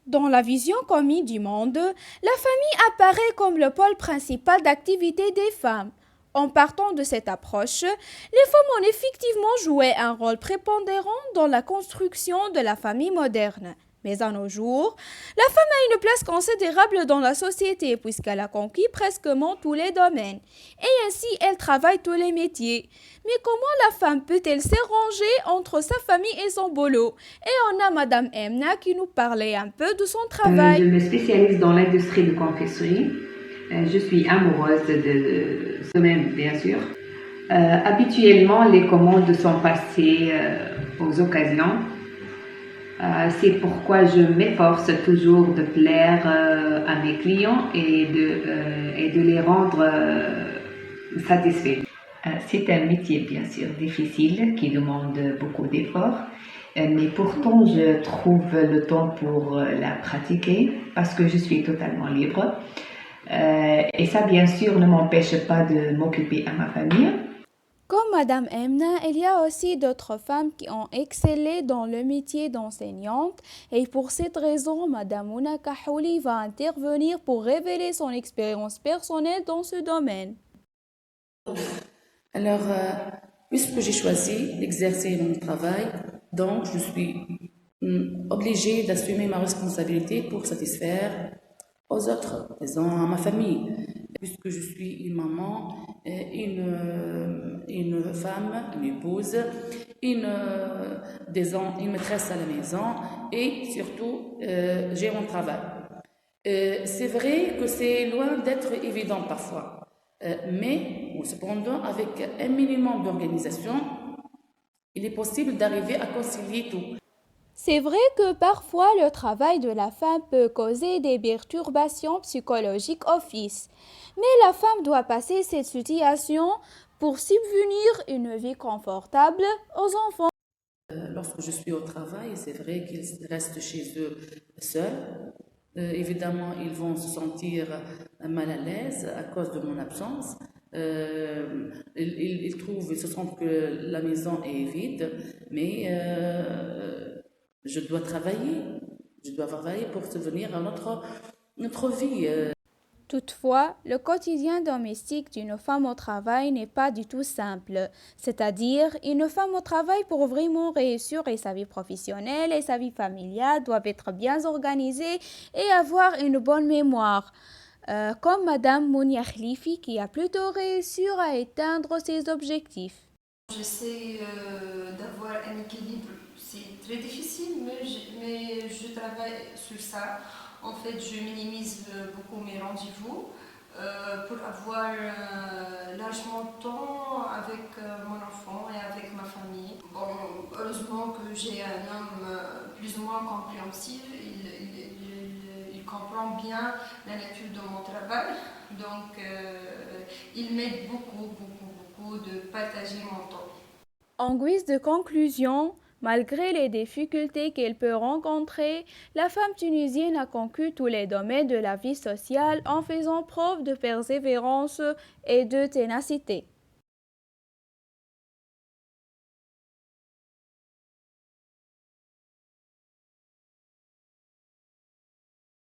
Dans la vision commune du monde, la famille apparaît comme le pôle principal d'activité des femmes. En partant de cette approche, les femmes ont effectivement joué un rôle prépondérant dans la construction de la famille moderne. Mais à nos jours, la femme a une place considérable dans la société puisqu'elle a conquis presque tous les domaines. Et ainsi, elle travaille tous les métiers. Mais comment la femme peut-elle s'arranger entre sa famille et son boulot? Et on a Madame Emna qui nous parlait un peu de son Je travail. me spécialise dans l'industrie de confection. Je suis amoureuse de ce domaine, bien sûr. Habituellement, les commandes sont passées aux occasions. C'est pourquoi je m'efforce toujours de plaire à mes clients et de les rendre satisfaits. C'est un métier bien sûr difficile qui demande beaucoup d'efforts, mais pourtant je trouve le temps pour la pratiquer parce que je suis totalement libre. Et ça bien sûr ne m'empêche pas de m'occuper à ma famille. Comme Madame Emna, il y a aussi d'autres femmes qui ont excellé dans le métier d'enseignante et pour cette raison, Madame Mouna Kahouli va intervenir pour révéler son expérience personnelle dans ce domaine. Alors, puisque j'ai choisi d'exercer mon travail, donc je suis obligée d'assumer ma responsabilité pour satisfaire aux autres, disons à ma famille, puisque je suis une maman, une femme, une épouse, une maîtresse à la maison et surtout j'ai mon travail. C'est vrai que c'est loin d'être évident parfois. Mais cependant, avec un minimum d'organisation, il est possible d'arriver à concilier tout. C'est vrai que parfois le travail de la femme peut causer des perturbations psychologiques au fils, mais la femme doit passer cette situation pour subvenir une vie confortable aux enfants. Lorsque je suis au travail, c'est vrai qu'ils restent chez eux seuls. Évidemment, ils vont se sentir mal à l'aise à cause de mon absence. Ils se sentent que la maison est vide, mais je dois travailler. Je dois travailler pour subvenir à notre vie. Toutefois, le quotidien domestique d'une femme au travail n'est pas du tout simple. C'est-à-dire, une femme au travail pour vraiment réussir et sa vie professionnelle et sa vie familiale doivent être bien organisées et avoir une bonne mémoire. Comme Madame Mounia Khlifi qui a plutôt réussi à atteindre ses objectifs. J'essaie d'avoir un équilibre. C'est très difficile, mais je travaille sur ça. En fait, je minimise beaucoup mes rendez-vous pour avoir largement de temps avec mon enfant et avec ma famille. Bon, heureusement que j'ai un homme plus ou moins compréhensif. Il comprend bien la nature de mon travail. Donc, il m'aide beaucoup de partager mon temps. En guise de conclusion, malgré les difficultés qu'elle peut rencontrer, la femme tunisienne a conquis tous les domaines de la vie sociale en faisant preuve de persévérance et de ténacité.